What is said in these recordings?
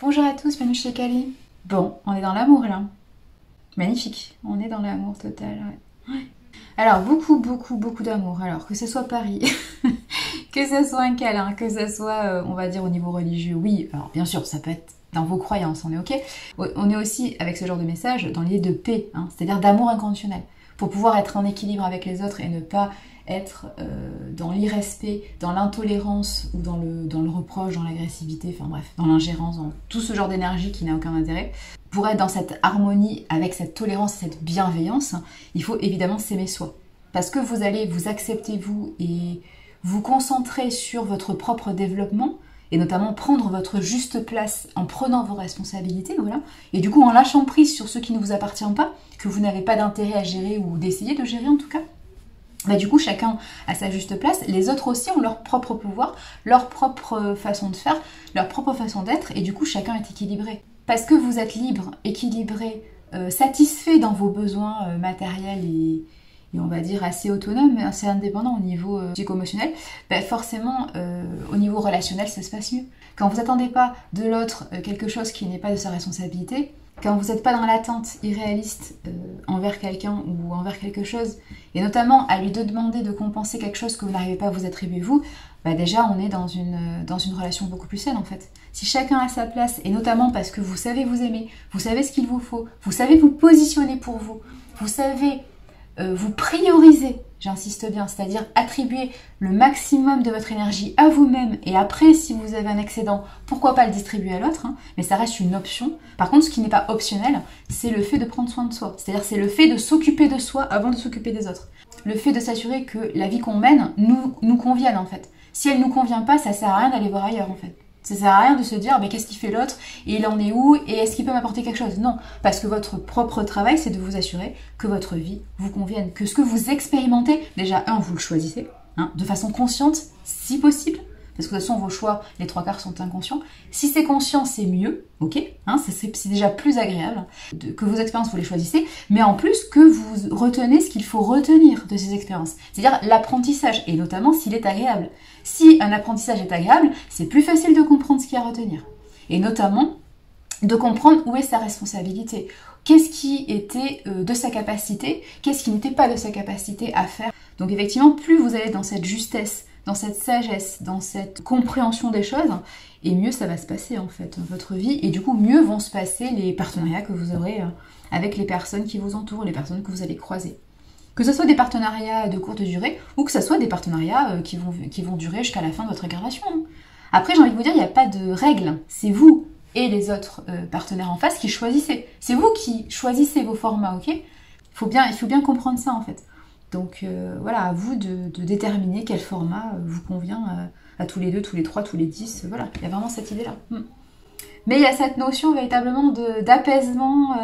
Bonjour à tous, bienvenue chez Kali. Bon, on est dans l'amour là. Magnifique, on est dans l'amour total. Ouais. Alors, beaucoup d'amour. Alors, que ce soit Paris, que ce soit un câlin, que ce soit, on va dire, au niveau religieux, oui. Alors, bien sûr, ça peut être dans vos croyances, on est ok. On est aussi, avec ce genre de message, dans l'idée de paix, hein, c'est-à-dire d'amour inconditionnel. Pour pouvoir être en équilibre avec les autres et ne pas être dans l'irrespect, dans l'intolérance ou dans le reproche, dans l'agressivité, enfin bref, dans l'ingérence, dans tout ce genre d'énergie qui n'a aucun intérêt. Pour être dans cette harmonie avec cette tolérance, cette bienveillance, il faut évidemment s'aimer soi. Parce que vous allez vous accepter vous et vous concentrer sur votre propre développement et notamment prendre votre juste place en prenant vos responsabilités, voilà. Et du coup en lâchant prise sur ce qui ne vous appartient pas, que vous n'avez pas d'intérêt à gérer ou d'essayer de gérer en tout cas. Bah, du coup, chacun a sa juste place. Les autres aussi ont leur propre pouvoir, leur propre façon de faire, leur propre façon d'être. Et du coup, chacun est équilibré. Parce que vous êtes libre, équilibré, satisfait dans vos besoins matériels et on va dire assez autonome, assez indépendant au niveau psycho-émotionnel, bah forcément, au niveau relationnel, ça se passe mieux. Quand vous n'attendez pas de l'autre quelque chose qui n'est pas de sa responsabilité, quand vous n'êtes pas dans l'attente irréaliste envers quelqu'un ou envers quelque chose, et notamment à lui demander de compenser quelque chose que vous n'arrivez pas à vous attribuer vous, bah déjà on est dans une relation beaucoup plus saine en fait. Si chacun a sa place, et notamment parce que vous savez vous aimer, vous savez ce qu'il vous faut, vous savez vous positionner pour vous savez vous prioriser, j'insiste bien, c'est-à-dire attribuer le maximum de votre énergie à vous-même et après, si vous avez un excédent, pourquoi pas le distribuer à l'autre, hein, mais ça reste une option. Par contre, ce qui n'est pas optionnel, c'est le fait de prendre soin de soi, c'est-à-dire c'est le fait de s'occuper de soi avant de s'occuper des autres. Le fait de s'assurer que la vie qu'on mène nous convienne en fait. Si elle nous convient pas, ça sert à rien d'aller voir ailleurs en fait. Ça sert à rien de se dire mais qu'est-ce qu'il fait l'autre et il en est où et est-ce qu'il peut m'apporter quelque chose. Non, parce que votre propre travail c'est de vous assurer que votre vie vous convienne, que ce que vous expérimentez, déjà vous le choisissez, hein, de façon consciente si possible, parce que de toute façon vos choix, les 3/4 sont inconscients. Si c'est conscient c'est mieux, ok, hein, c'est déjà plus agréable, que vos expériences vous les choisissez, mais en plus que vous retenez ce qu'il faut retenir de ces expériences, c'est-à-dire l'apprentissage, et notamment s'il est agréable. Si un apprentissage est agréable, c'est plus facile de comprendre ce qu'il y a à retenir. Et notamment, de comprendre où est sa responsabilité. Qu'est-ce qui était de sa capacité, qu'est-ce qui n'était pas de sa capacité à faire. Donc effectivement, plus vous allez dans cette justesse, dans cette sagesse, dans cette compréhension des choses, et mieux ça va se passer en fait dans votre vie. Et du coup, mieux vont se passer les partenariats que vous aurez avec les personnes qui vous entourent, les personnes que vous allez croiser. Que ce soit des partenariats de courte durée ou que ce soit des partenariats qui vont durer jusqu'à la fin de votre incarnation. Après, j'ai envie de vous dire, il n'y a pas de règles. C'est vous et les autres partenaires en face qui choisissez. C'est vous qui choisissez vos formats, ok ? Il faut bien comprendre ça en fait. Donc voilà, à vous de déterminer quel format vous convient à tous les 2, tous les 3, tous les 10. Voilà, il y a vraiment cette idée-là. Mais il y a cette notion véritablement d'apaisement,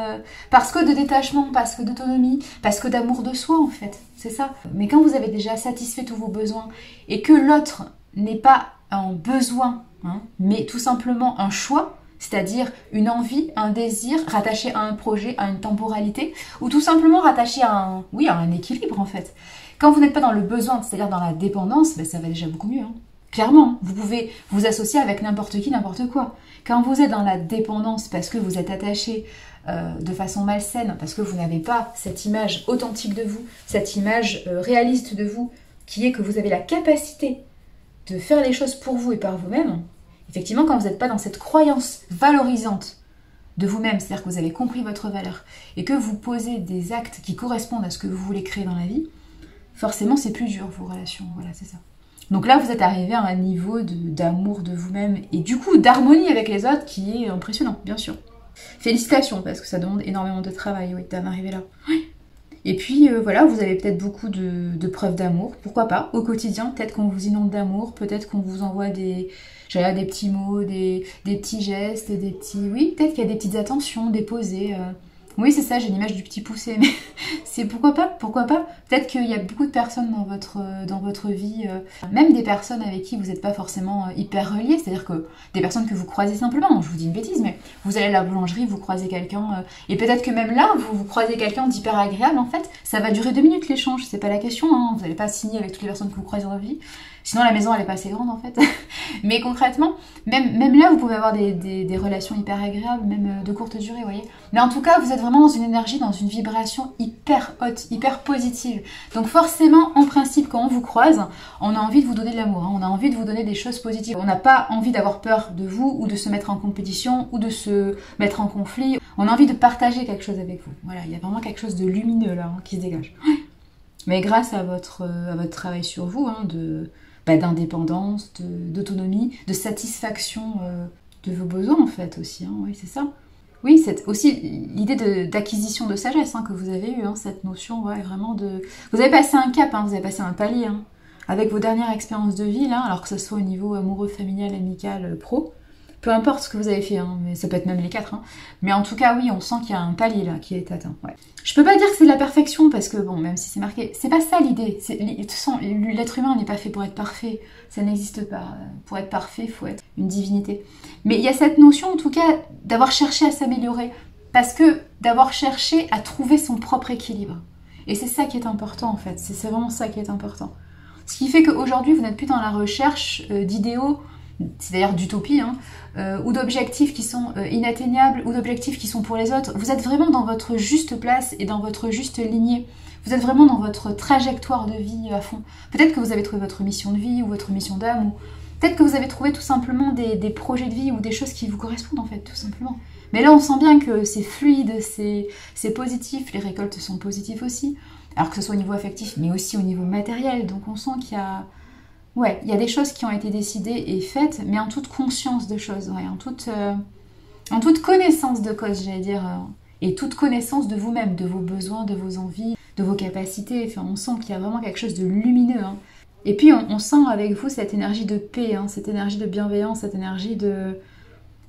parce que de détachement, parce que d'autonomie, parce que d'amour de soi en fait, c'est ça. Mais quand vous avez déjà satisfait tous vos besoins et que l'autre n'est pas un besoin, hein, mais tout simplement un choix, c'est-à-dire une envie, un désir rattaché à un projet, à une temporalité, ou tout simplement rattaché à un équilibre en fait. Quand vous n'êtes pas dans le besoin, c'est-à-dire dans la dépendance, ben, ça va déjà beaucoup mieux, hein. Clairement, vous pouvez vous associer avec n'importe qui, n'importe quoi. Quand vous êtes dans la dépendance parce que vous êtes attaché de façon malsaine, parce que vous n'avez pas cette image authentique de vous, cette image réaliste de vous, qui est que vous avez la capacité de faire les choses pour vous et par vous-même, effectivement, quand vous n'êtes pas dans cette croyance valorisante de vous-même, c'est-à-dire que vous avez compris votre valeur, et que vous posez des actes qui correspondent à ce que vous voulez créer dans la vie, forcément c'est plus dur vos relations, voilà, c'est ça. Donc là, vous êtes arrivé à un niveau d'amour de vous-même et du coup d'harmonie avec les autres qui est impressionnant, bien sûr. Félicitations, parce que ça demande énormément de travail, oui, d'en arriver là. Oui. Et puis voilà, vous avez peut-être beaucoup de preuves d'amour, pourquoi pas, au quotidien, peut-être qu'on vous inonde d'amour, peut-être qu'on vous envoie des petits mots, des petits gestes, des petits... Oui, peut-être qu'il y a des petites attentions déposées... Oui, c'est ça, j'ai l'image du petit poussé, mais c'est pourquoi pas. Peut-être qu'il y a beaucoup de personnes dans votre vie, même des personnes avec qui vous n'êtes pas forcément hyper reliés, c'est-à-dire que des personnes que vous croisez simplement, je vous dis une bêtise, mais vous allez à la boulangerie, vous croisez quelqu'un, et peut-être que même là, vous croisez quelqu'un d'hyper agréable, en fait, ça va durer 2 minutes l'échange, c'est pas la question, hein, vous n'allez pas signer avec toutes les personnes que vous croisez dans votre vie. Sinon, la maison, elle est pas assez grande, en fait. Mais concrètement, même là, vous pouvez avoir des relations hyper agréables, même de courte durée, vous voyez. Mais en tout cas, vous êtes vraiment dans une énergie, dans une vibration hyper haute, hyper positive. Donc forcément, en principe, quand on vous croise, on a envie de vous donner de l'amour, hein. On a envie de vous donner des choses positives. On n'a pas envie d'avoir peur de vous, ou de se mettre en compétition, ou de se mettre en conflit. On a envie de partager quelque chose avec vous. Voilà, il y a vraiment quelque chose de lumineux, là, hein, qui se dégage. Mais grâce à votre travail sur vous, hein, d'indépendance, d'autonomie, de satisfaction de vos besoins en fait aussi, hein, oui c'est ça. Oui, c'est aussi l'idée d'acquisition de sagesse hein, que vous avez eue, hein, cette notion ouais, vraiment de... Vous avez passé un cap, hein, vous avez passé un palier, hein, avec vos dernières expériences de vie, là, alors que ce soit au niveau amoureux, familial, amical, pro, peu importe ce que vous avez fait, hein, mais ça peut être même les quatre, hein. Mais en tout cas oui, on sent qu'il y a un palier là qui est atteint. Ouais. Je peux pas dire que c'est de la perfection parce que bon, même si c'est marqué, c'est pas ça l'idée. L'être humain n'est pas fait pour être parfait, ça n'existe pas. Pour être parfait, il faut être une divinité. Mais il y a cette notion en tout cas d'avoir cherché à s'améliorer, parce que d'avoir cherché à trouver son propre équilibre. Et c'est ça qui est important en fait, c'est vraiment ça qui est important. Ce qui fait qu'aujourd'hui vous n'êtes plus dans la recherche d'idéaux, c'est d'ailleurs d'utopie, hein, ou d'objectifs qui sont inatteignables, ou d'objectifs qui sont pour les autres. Vous êtes vraiment dans votre juste place et dans votre juste lignée. Vous êtes vraiment dans votre trajectoire de vie à fond. Peut-être que vous avez trouvé votre mission de vie ou votre mission d'âme, ou peut-être que vous avez trouvé tout simplement des projets de vie ou des choses qui vous correspondent en fait, tout simplement. Mais là on sent bien que c'est fluide, c'est positif, les récoltes sont positives aussi, alors que ce soit au niveau affectif mais aussi au niveau matériel, donc on sent qu'il y a... Ouais, il y a des choses qui ont été décidées et faites, mais en toute conscience de choses, ouais, en toute connaissance de cause, j'allais dire, et toute connaissance de vous-même, de vos besoins, de vos envies, de vos capacités. Enfin, on sent qu'il y a vraiment quelque chose de lumineux. Hein. Et puis, on sent avec vous cette énergie de paix, hein, cette énergie de bienveillance, cette énergie de...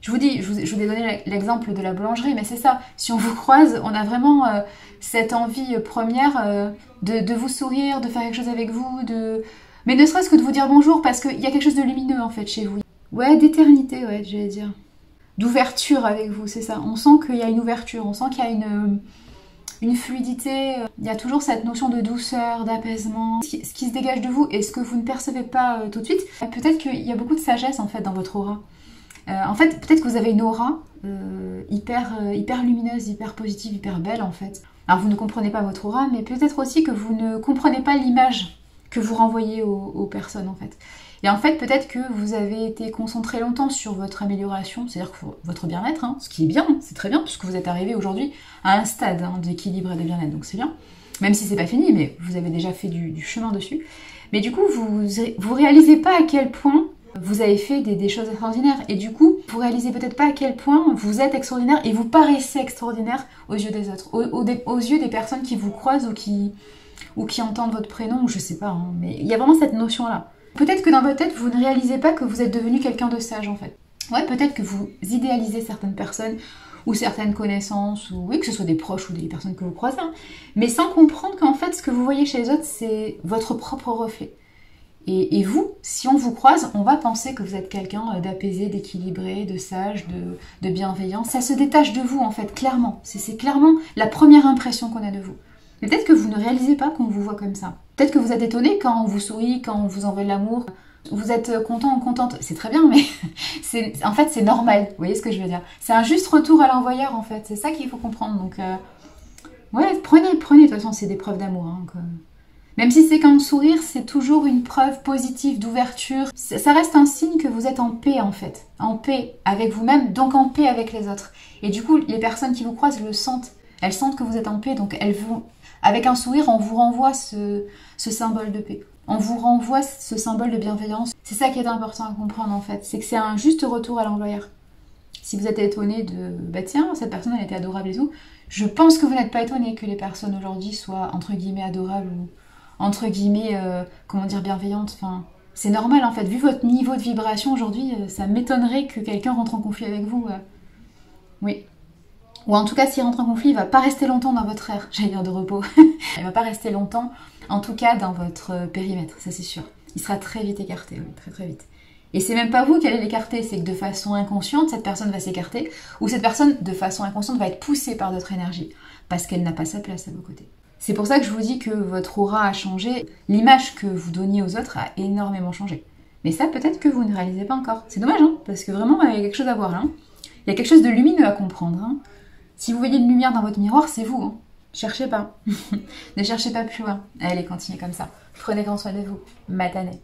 Je vous dis, je vous ai donné l'exemple de la boulangerie, mais c'est ça. Si on vous croise, on a vraiment cette envie première de vous sourire, de faire quelque chose avec vous, mais ne serait-ce que de vous dire bonjour, parce qu'il y a quelque chose de lumineux en fait chez vous. Ouais, d'éternité, ouais, j'allais dire. D'ouverture avec vous, c'est ça. On sent qu'il y a une ouverture, on sent qu'il y a une fluidité. Il y a toujours cette notion de douceur, d'apaisement. Ce qui se dégage de vous et ce que vous ne percevez pas tout de suite. Peut-être qu'il y a beaucoup de sagesse en fait dans votre aura. En fait, peut-être que vous avez une aura hyper lumineuse, hyper positive, hyper belle en fait. Alors vous ne comprenez pas votre aura, mais peut-être aussi que vous ne comprenez pas l'image que vous renvoyez aux personnes en fait. Et en fait, peut-être que vous avez été concentré longtemps sur votre amélioration, c'est-à-dire que votre bien-être, hein, ce qui est bien, c'est très bien, puisque vous êtes arrivé aujourd'hui à un stade hein, d'équilibre et de bien-être, donc c'est bien. Même si c'est pas fini, mais vous avez déjà fait du chemin dessus. Mais du coup, vous réalisez pas à quel point vous avez fait des choses extraordinaires. Et du coup, vous réalisez peut-être pas à quel point vous êtes extraordinaire et vous paraissez extraordinaire aux yeux des autres, aux yeux des personnes qui vous croisent ou qui entendent votre prénom, je sais pas, hein, mais il y a vraiment cette notion-là. Peut-être que dans votre tête, vous ne réalisez pas que vous êtes devenu quelqu'un de sage, en fait. Ouais, peut-être que vous idéalisez certaines personnes, ou certaines connaissances, ou oui, que ce soit des proches ou des personnes que vous croisez, hein, mais sans comprendre qu'en fait, ce que vous voyez chez les autres, c'est votre propre reflet. Et vous, si on vous croise, on va penser que vous êtes quelqu'un d'apaisé, d'équilibré, de sage, de bienveillant. Ça se détache de vous, en fait, clairement. C'est clairement la première impression qu'on a de vous. Mais peut-être que vous ne réalisez pas qu'on vous voit comme ça. Peut-être que vous êtes étonné quand on vous sourit, quand on vous envoie de l'amour. Vous êtes content ou contente, c'est très bien, mais en fait c'est normal, vous voyez ce que je veux dire. C'est un juste retour à l'envoyeur en fait, c'est ça qu'il faut comprendre. Donc ouais, prenez, de toute façon c'est des preuves d'amour. Hein, même si c'est qu'un sourire, c'est toujours une preuve positive d'ouverture. Ça reste un signe que vous êtes en paix en fait, en paix avec vous-même, donc en paix avec les autres. Et du coup, les personnes qui vous croisent le sentent. Elles sentent que vous êtes en paix, donc elles vont... Avec un sourire, on vous renvoie ce symbole de paix. On vous renvoie ce symbole de bienveillance. C'est ça qui est important à comprendre en fait. C'est que c'est un juste retour à l'envoyeur. Si vous êtes étonné de... Bah tiens, cette personne elle était adorable et tout. Je pense que vous n'êtes pas étonné que les personnes aujourd'hui soient entre guillemets adorables ou entre guillemets, comment dire, bienveillantes. Enfin, c'est normal en fait. Vu votre niveau de vibration aujourd'hui, ça m'étonnerait que quelqu'un rentre en conflit avec vous. Oui. Ou en tout cas, s'il rentre en conflit, il va pas rester longtemps dans votre ère, j'allais dire de repos. Il va pas rester longtemps, en tout cas dans votre périmètre, ça c'est sûr. Il sera très vite écarté, oui, très très vite. Et c'est même pas vous qui allez l'écarter, c'est que de façon inconsciente, cette personne va s'écarter, ou cette personne, de façon inconsciente, va être poussée par d'autres énergies, parce qu'elle n'a pas sa place à vos côtés. C'est pour ça que je vous dis que votre aura a changé. L'image que vous donniez aux autres a énormément changé. Mais ça, peut-être que vous ne réalisez pas encore. C'est dommage, hein, parce que vraiment, il y a quelque chose à voir là. Hein. Il y a quelque chose de lumineux à comprendre. Hein. Si vous voyez une lumière dans votre miroir, c'est vous. Hein. Cherchez pas. Ne cherchez pas plus loin. Allez, continuez comme ça. Prenez grand soin de vous. Matanée.